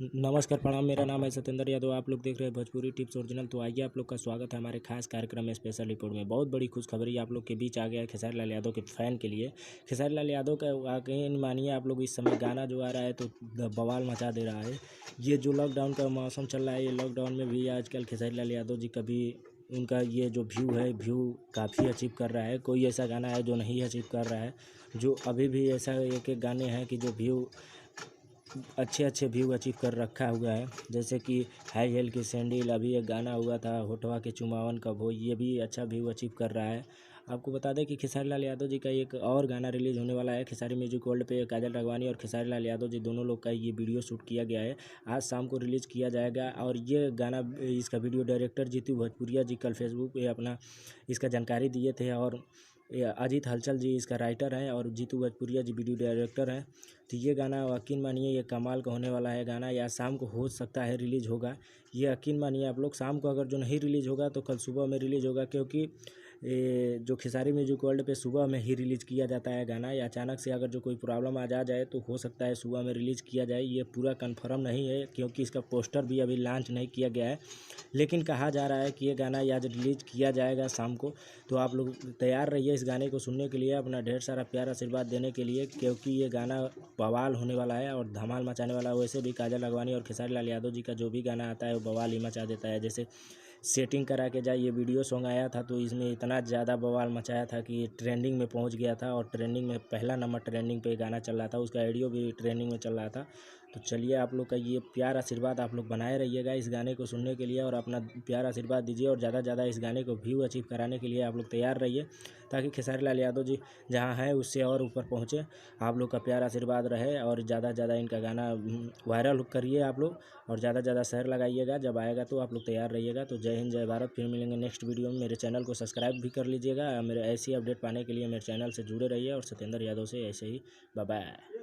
नमस्कार प्रणाम। मेरा नाम है सत्येंद्र यादव। आप लोग देख रहे हैं भोजपुरी टिप्स ओरिजिनल। तो आइए, आप लोग का स्वागत है हमारे खास कार्यक्रम में, स्पेशल रिपोर्ट में। बहुत बड़ी खुशखबरी आप लोग के बीच आ गया है खेसारी लाल यादव के फ़ैन के लिए। खेसारी लाल यादव का वाकई मानिए आप लोग, इस समय गाना जो आ रहा है तो बवाल मचा दे रहा है। ये जो लॉकडाउन का मौसम चल रहा है, ये लॉकडाउन में भी आजकल खेसारी लाल यादव जी का भी, उनका ये जो व्यू है, व्यू काफ़ी अचीव कर रहा है। कोई ऐसा गाना है जो नहीं अचीव कर रहा है। जो अभी भी ऐसा एक एक गाने हैं कि जो व्यू अच्छे व्यू अचीव कर रखा हुआ है। जैसे कि हाई हील की सैंडल, अभी एक गाना हुआ था होठवा के चुमावन का वो, ये भी अच्छा व्यू अचीव कर रहा है। आपको बता दें कि खेसारी लाल यादव जी का एक और गाना रिलीज़ होने वाला है खेसारी म्यूजिक वर्ल्ड पे। काजल राघवानी और खेसारी लाल यादव जी दोनों लोग का ये वीडियो शूट किया गया है। आज शाम को रिलीज़ किया जाएगा। और ये गाना, इसका वीडियो डायरेक्टर जीतू भोजपुरिया जी कल फेसबुक पे अपना इसका जानकारी दिए थे। और अजीत हलचल जी इसका राइटर हैं और जीतू भोजपुरिया जी वीडियो डायरेक्टर हैं। तो ये गाना यकीन मानिए ये कमाल का होने वाला है गाना। या शाम को हो सकता है रिलीज़ होगा। ये यकीन मानिए आप लोग, शाम को अगर जो नहीं रिलीज़ होगा तो कल सुबह में रिलीज़ होगा। क्योंकि जो खेसारी म्यूजिक वर्ल्ड पे सुबह में ही रिलीज़ किया जाता है गाना। या अचानक से अगर जो कोई प्रॉब्लम आ जाए तो हो सकता है सुबह में रिलीज़ किया जाए। ये पूरा कन्फर्म नहीं है क्योंकि इसका पोस्टर भी अभी लॉन्च नहीं किया गया है। लेकिन कहा जा रहा है कि ये गाना आज रिलीज़ किया जाएगा शाम को। तो आप लोग तैयार रहिए इस गाने को सुनने के लिए, अपना ढेर सारा प्यार आशीर्वाद देने के लिए, क्योंकि ये गाना बवाल होने वाला है और धमाल मचाने वाला है। वैसे भी काजल राघवानी और खेसारी लाल यादव जी का जो भी गाना आता है वो बवाल ही मचा देता है। जैसे सेटिंग करा के जाए, ये वीडियो सॉन्ग आया था तो इसमें इतना ज़्यादा बवाल मचाया था कि ट्रेंडिंग में पहुंच गया था। और ट्रेंडिंग में पहला नंबर ट्रेंडिंग पे गाना चल रहा था, उसका ऑडियो भी ट्रेंडिंग में चल रहा था। तो चलिए, आप लोग का ये प्यार आशीर्वाद आप लोग बनाए रहिएगा इस गाने को सुनने के लिए, और अपना प्यार आशीर्वाद दीजिए। और ज़्यादा से ज़्यादा इस गाने को व्यू अचीव कराने के लिए आप लोग तैयार रहिए, ताकि खेसारी लाल यादव जी जहाँ हैं उससे और ऊपर पहुँचे। आप लोग का प्यार आशीर्वाद रहे और ज़्यादा से ज़्यादा इनका गाना वायरल करिए आप लोग, और ज़्यादा से ज़्यादा शेयर लगाइएगा। जब आएगा तो आप लोग तैयार रहिएगा। तो जय हिंद, जय भारत। फिर मिलेंगे नेक्स्ट वीडियो में। मेरे चैनल को सब्सक्राइब भी कर लीजिएगा। मेरे ऐसी अपडेट पाने के लिए मेरे चैनल से जुड़े रहिए, और सत्येंद्र यादव से ऐसे ही। Bye bye.